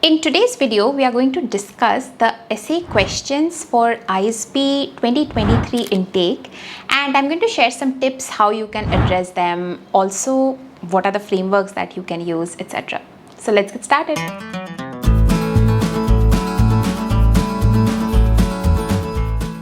In today's video, we are going to discuss the essay questions for ISB 2023 intake, and I'm going to share some tips how you can address them, also what are the frameworks that you can use, etc. So let's get started.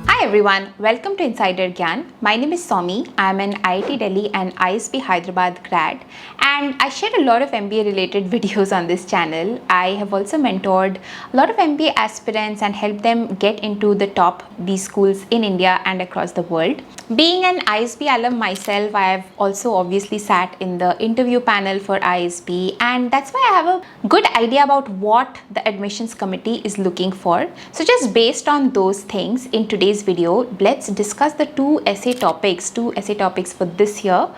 Hi everyone, welcome to Insider Gyaan. My name is Somi. I'm an IIT Delhi and ISB Hyderabad grad, and I share a lot of MBA related videos on this channel. I have also mentored a lot of MBA aspirants and helped them get into the top B schools in India and across the world. Being an ISB alum myself, I have also obviously sat in the interview panel for ISB, and that's why I have a good idea about what the admissions committee is looking for. So just based on those things, in today's video, let's discuss the two essay topics for this year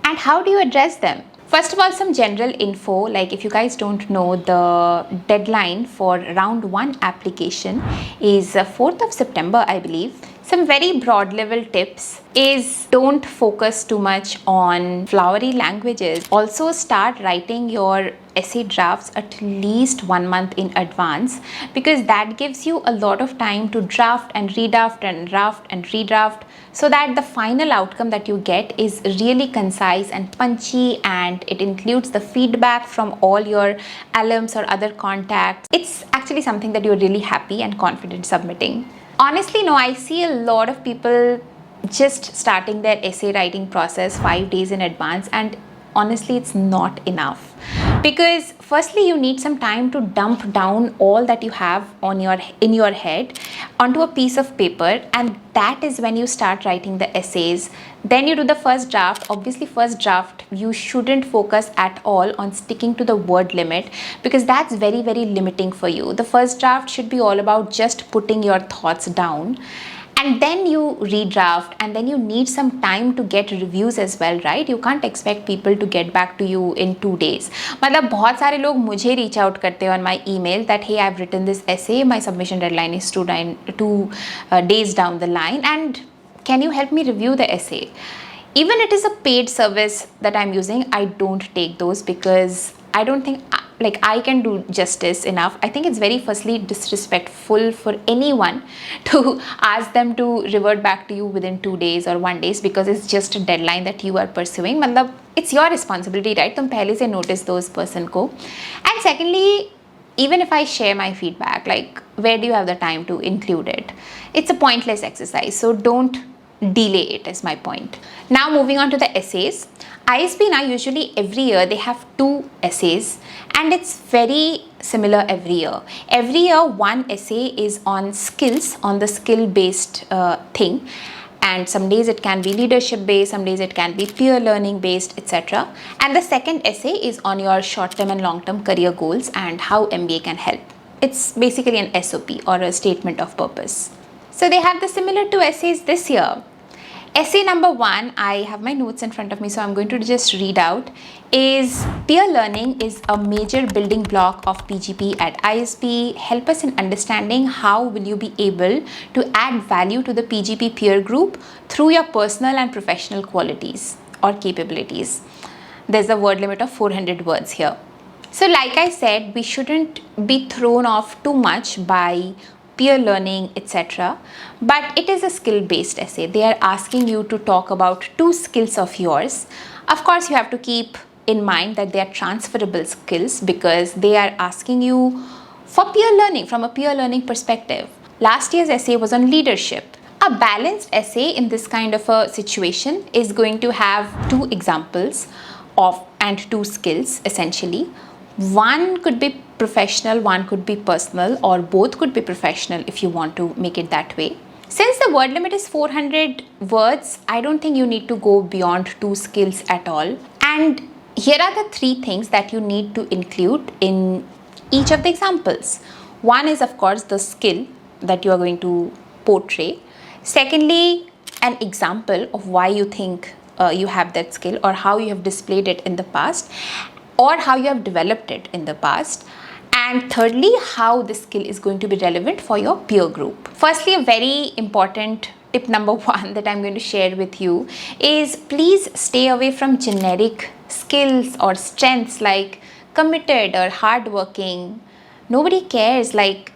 and how do you address them. First of all, some general info, like if you guys don't know, the deadline for round 1 application is 4th of September, I believe. Some very broad level tips is don't focus too much on flowery languages. Also start writing your essay drafts at least 1 month in advance, because that gives you a lot of time to draft and redraft and draft and redraft, so that the final outcome that you get is really concise and punchy, and it includes the feedback from all your alums or other contacts. It's actually something that you're really happy and confident submitting. Honestly, no, I see a lot of people just starting their essay writing process 5 days in advance, and honestly, it's not enough. Because firstly, you need some time to dump down all that you have in your head onto a piece of paper, and that is when you start writing the essays. Then you do the first draft. Obviously, first draft, you shouldn't focus at all on sticking to the word limit, because that's very, very limiting for you. The first draft should be all about just putting your thoughts down. And then you redraft, and then you need some time to get reviews as well, right? You can't expect people to get back to you in 2 days. मतलब बहुत सारे लोग मुझे reach out करते हैं on my email that hey, I've written this essay, my submission deadline is 2 days down the line, and can you help me review the essay? Even it is a paid service that I'm using, I don't take those, because I don't think I can do justice enough. I think it's very firstly disrespectful for anyone to ask them to revert back to you within 2 days or 1 day, because it's just a deadline that you are pursuing. मतलब it's your responsibility, right? तुम पहले से notice those person को. And secondly, even if I share my feedback, like where do you have the time to include it? It's a pointless exercise, so don't delay it, is my point. Now moving on to the essays. ISB now usually every year they have 2 essays, and it's very similar every year. Every year one essay is on skills, on the skill based thing, and some days it can be leadership based, some days it can be peer learning based, etc. And the second essay is on your short term and long term career goals and how MBA can help. It's basically an SOP or a statement of purpose. So they have the similar 2 essays this year. Essay number 1, I have my notes in front of me, so I'm going to just read out, is peer learning is a major building block of PGP at ISB. Help us in understanding how will you be able to add value to the PGP peer group through your personal and professional qualities or capabilities. There's a word limit of 400 words here. So like I said, we shouldn't be thrown off too much by peer learning, etc. But it is a skill-based essay. They are asking you to talk about 2 skills of yours. Of course, you have to keep in mind that they are transferable skills, because they are asking you for peer learning, from a peer learning perspective. Last year's essay was on leadership. A balanced essay in this kind of a situation is going to have 2 examples and 2 skills essentially. One could be professional, one could be personal, or both could be professional if you want to make it that way. Since the word limit is 400 words, I don't think you need to go beyond 2 skills at all. And here are the 3 things that you need to include in each of the examples. One is, of course, the skill that you are going to portray. Secondly, an example of why you think you have that skill, or how you have displayed it in the past, or how you have developed it in the past. And thirdly, how this skill is going to be relevant for your peer group. Firstly, a very important tip number 1 that I'm going to share with you is, please stay away from generic skills or strengths like committed or hardworking, Nobody cares. Like,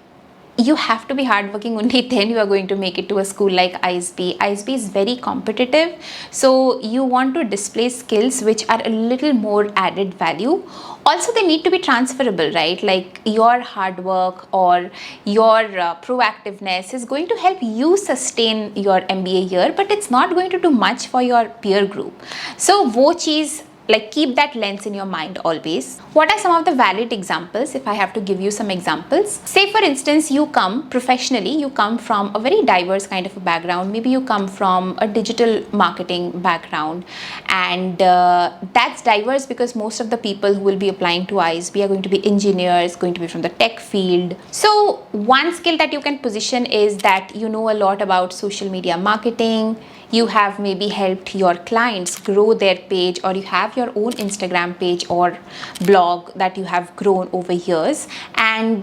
you have to be hardworking, only then you are going to make it to a school like ISB. ISB is very competitive, so you want to display skills which are a little more added value. Also, they need to be transferable, right? Like, your hard work or your proactiveness is going to help you sustain your MBA year, but it's not going to do much for your peer group. So, wo cheez, like, keep that lens in your mind always. What are some of the valid examples? If I have to give you some examples, say for instance, you come professionally, you come from a very diverse kind of a background. Maybe you come from a digital marketing background, and that's diverse because most of the people who will be applying to ISB are going to be engineers, going to be from the tech field. So one skill that you can position is that you know a lot about social media marketing. You have maybe helped your clients grow their page, or you have your own Instagram page or blog that you have grown over years. And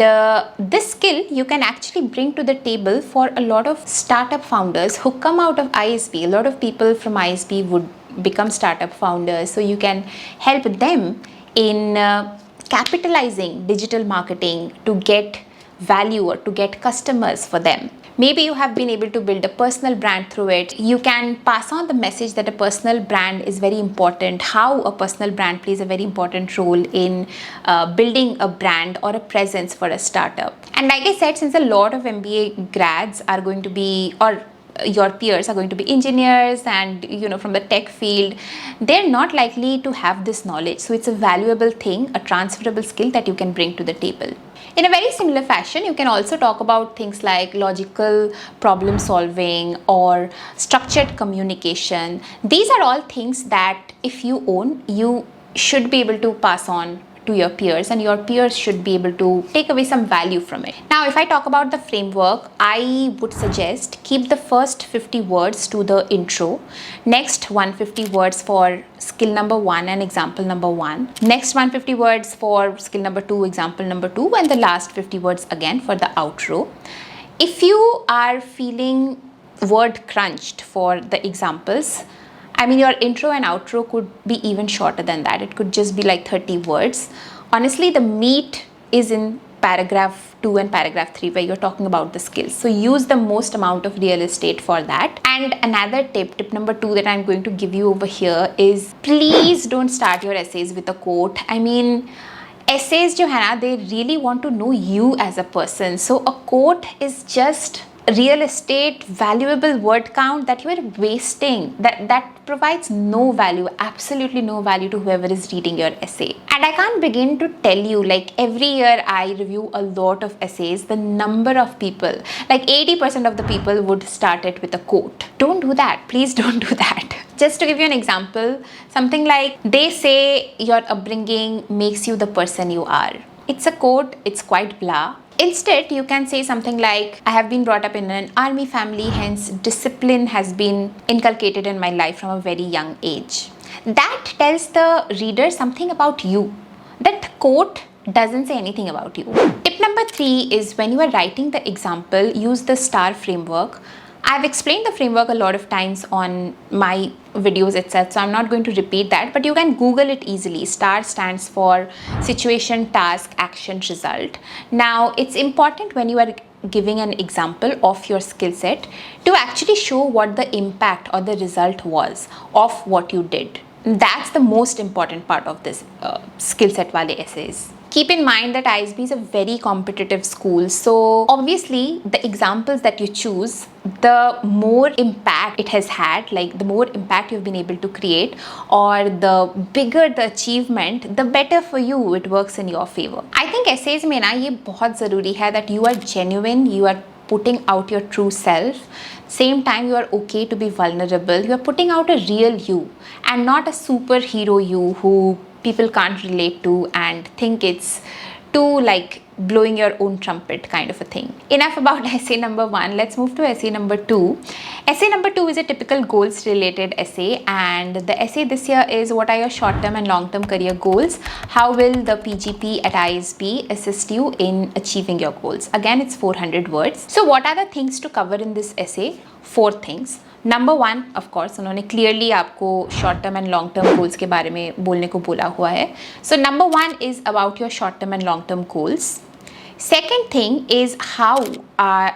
this skill you can actually bring to the table for a lot of startup founders who come out of ISB. A lot of people from ISB would become startup founders. So you can help them in capitalizing digital marketing to get value or to get customers for them. Maybe you have been able to build a personal brand through it. You can pass on the message that a personal brand is very important, how a personal brand plays a very important role in building a brand or a presence for a startup. And like I said, since a lot of MBA grads are going to be, or your peers are going to be engineers and from the tech field, they're not likely to have this knowledge. So it's a valuable thing, a transferable skill that you can bring to the table. In a very similar fashion, you can also talk about things like logical problem solving or structured communication. These are all things that if you own, you should be able to pass on to your peers, and your peers should be able to take away some value from it. Now, if I talk about the framework, I would suggest keep the first 50 words to the intro, next 150 words for skill number 1 and example number 1, next 150 words for skill number 2, example number 2, and the last 50 words again for the outro. If you are feeling word crunched for the examples, I mean, your intro and outro could be even shorter than that. It could just be like 30 words. Honestly, the meat is in paragraph 2 and paragraph 3 where you're talking about the skills. So use the most amount of real estate for that. And another tip number 2 that I'm going to give you over here is, please don't start your essays with a quote. I mean, essays jo hai na, they really want to know you as a person. So a quote is just real estate, valuable word count that you are wasting, that provides no value, absolutely no value to whoever is reading your essay. And I can't begin to tell you, like, every year I review a lot of essays, the number of people, like 80% of the people would start it with a quote. Don't do that, please don't do that. Just to give you an example, something like, they say your upbringing makes you the person you are. It's a quote, it's quite blah. Instead, you can say something like, I have been brought up in an army family, hence discipline has been inculcated in my life from a very young age. That tells the reader something about you. That quote doesn't say anything about you. Tip number 3 is, when you are writing the example, use the STAR framework. I've explained the framework a lot of times on my videos itself, so I'm not going to repeat that, but you can Google it easily. STAR stands for situation, task, action, result. Now, it's important when you are giving an example of your skill set to actually show what the impact or the result was of what you did. That's the most important part of this skill set wale essays. Keep in mind that ISB is a very competitive school, so obviously the examples that you choose, the more impact it has had, like the more impact you've been able to create, or the bigger the achievement, the better for you. It works in your favor. I think essays mein na ye bahut zaruri hai that you are genuine, you are putting out your true self. Same time, you are okay to be vulnerable. You are putting out a real you and not a superhero you who people can't relate to and think it's too like blowing your own trumpet kind of a thing. Enough about essay number 1. Let's move to essay number 2. Essay number 2 is a typical goals related essay, and the essay this year is, what are your short-term and long-term career goals? How will the PGP at ISB assist you in achieving your goals? Again, it's 400 words. So what are the things to cover in this essay? 4 things. Number 1, of course, उन्होंने clearly आपको short term and long term goals के बारे में बोलने को बोला हुआ है. So number 1 is about your short term and long term goals. Second thing is how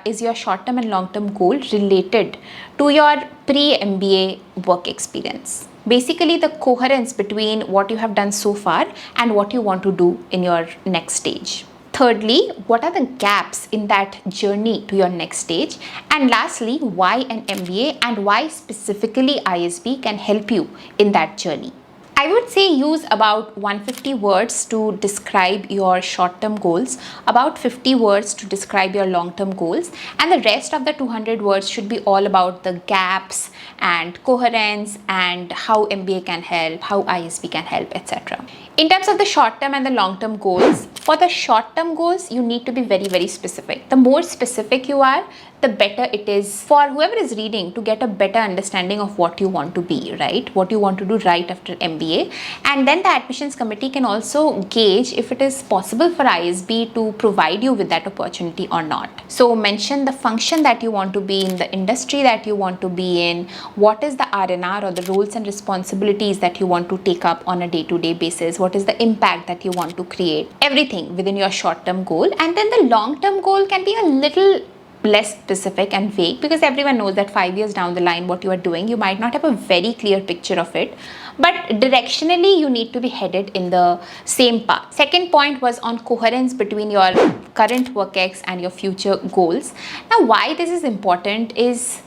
is your short-term and long-term goal related to your pre-MBA work experience. Basically, the coherence between what you have done so far and what you want to do in your next stage. Thirdly, what are the gaps in that journey to your next stage? And lastly, why an MBA and why specifically ISB can help you in that journey. I would say use about 150 words to describe your short-term goals, about 50 words to describe your long-term goals, and the rest of the 200 words should be all about the gaps and coherence and how MBA can help, how ISB can help, etc. In terms of the short-term and the long-term goals, for the short-term goals, you need to be very, very specific. The more specific you are, the better it is for whoever is reading to get a better understanding of what you want to be, right? What you want to do right after MBA. And then the admissions committee can also gauge if it is possible for ISB to provide you with that opportunity or not. So mention the function that you want to be in, the industry that you want to be in, what is the R&R or the roles and responsibilities that you want to take up on a day-to-day basis, what is the impact that you want to create, everything within your short-term goal. And then the long-term goal can be a little less specific and vague, because everyone knows that 5 years down the line what you are doing, you might not have a very clear picture of it, but directionally you need to be headed in the same path. Second point was on coherence between your current work ex and your future goals. Now why this is important is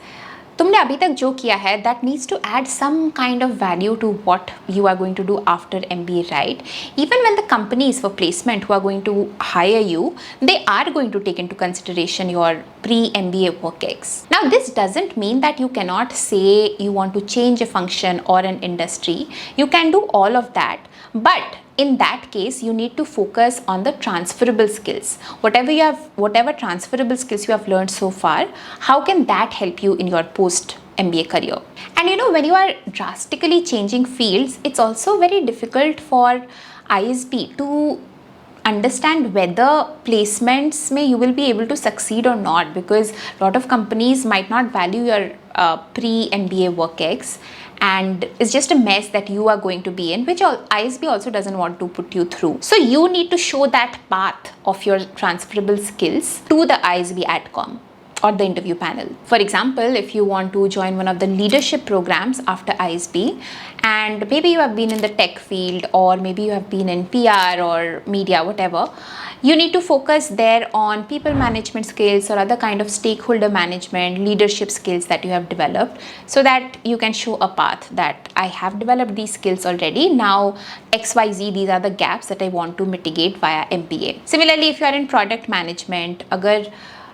तुमने अभी तक जो किया है that needs to add some kind of value to what you are going to do after MBA, right? Even when the companies for placement who are going to hire you, they are going to take into consideration your pre-MBA work ex. Now this doesn't mean that you cannot say you want to change a function or an industry. You can do all of that, but in that case, you need to focus on the transferable skills. Whatever transferable skills you have learned so far, how can that help you in your post-MBA career? And you know, when you are drastically changing fields, it's also very difficult for ISB to understand whether placements you will be able to succeed or not, because a lot of companies might not value your pre-MBA work ex, and it's just a mess that you are going to be in, which ISB also doesn't want to put you through. So you need to show that path of your transferable skills to the ISB AdCom or the interview panel. For example, if you want to join one of the leadership programs after ISB, and maybe you have been in the tech field, or maybe you have been in PR or media, whatever, you need to focus there on people management skills or other kind of stakeholder management, leadership skills that you have developed, so that you can show a path that I have developed these skills already. Now XYZ, these are the gaps that I want to mitigate via MBA. Similarly, if you are in product management, agar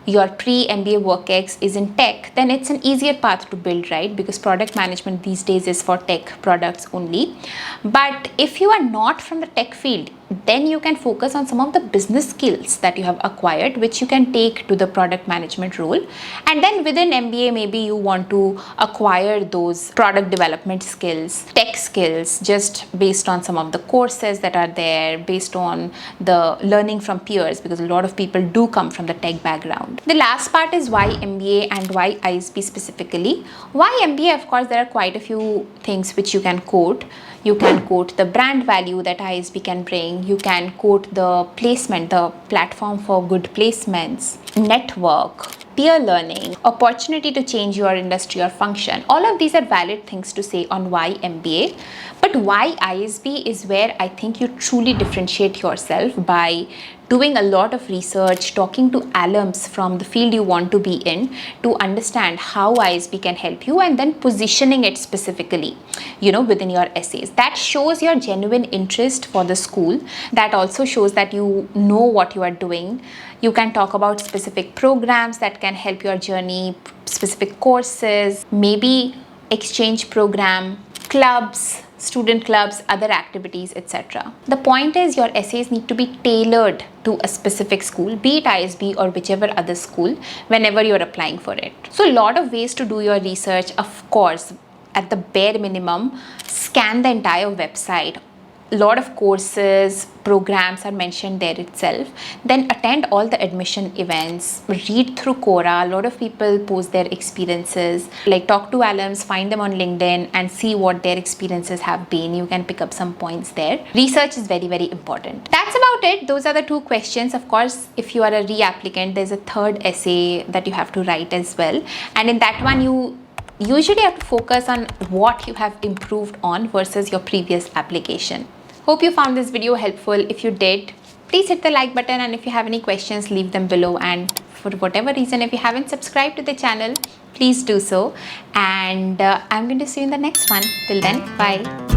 your pre-MBA work ex is in tech, then it's an easier path to build, right? Because product management these days is for tech products only. But if you are not from the tech field, then you can focus on some of the business skills that you have acquired, which you can take to the product management role. And then within MBA, maybe you want to acquire those product development skills, tech skills, just based on some of the courses that are there, based on the learning from peers, because a lot of people do come from the tech background. The last part is why MBA and why ISB specifically. Why MBA? Of course, there are quite a few things which you can quote. You can quote the brand value that ISB can bring. You can quote the placement, the platform for good placements, network, peer learning, opportunity to change your industry or function. All of these are valid things to say on why MBA. But why ISB is where I think you truly differentiate yourself by doing a lot of research, talking to alums from the field you want to be in to understand how ISB can help you, and then positioning it specifically, within your essays. That shows your genuine interest for the school. That also shows that you know what you are doing. You can talk about specific programs that can help your journey, specific courses, maybe exchange program, clubs, student clubs, other activities, etc. The point is your essays need to be tailored to a specific school, be it ISB or whichever other school, whenever you're applying for it. So a lot of ways to do your research. Of course, at the bare minimum, scan the entire website a lot of courses, programs are mentioned there itself. Then attend all the admission events, read through Quora. A lot of people post their experiences, like talk to alums, find them on LinkedIn and see what their experiences have been. You can pick up some points there. Research is very, very important. That's about it. Those are the 2 questions. Of course, if you are a re-applicant, there's a 3rd essay that you have to write as well. And in that one, you usually have to focus on what you have improved on versus your previous application. Hope you found this video helpful. If you did, please hit the like button, and if you have any questions, leave them below. And for whatever reason, if you haven't subscribed to the channel, please do so. And I'm going to see you in the next one. Till then, bye.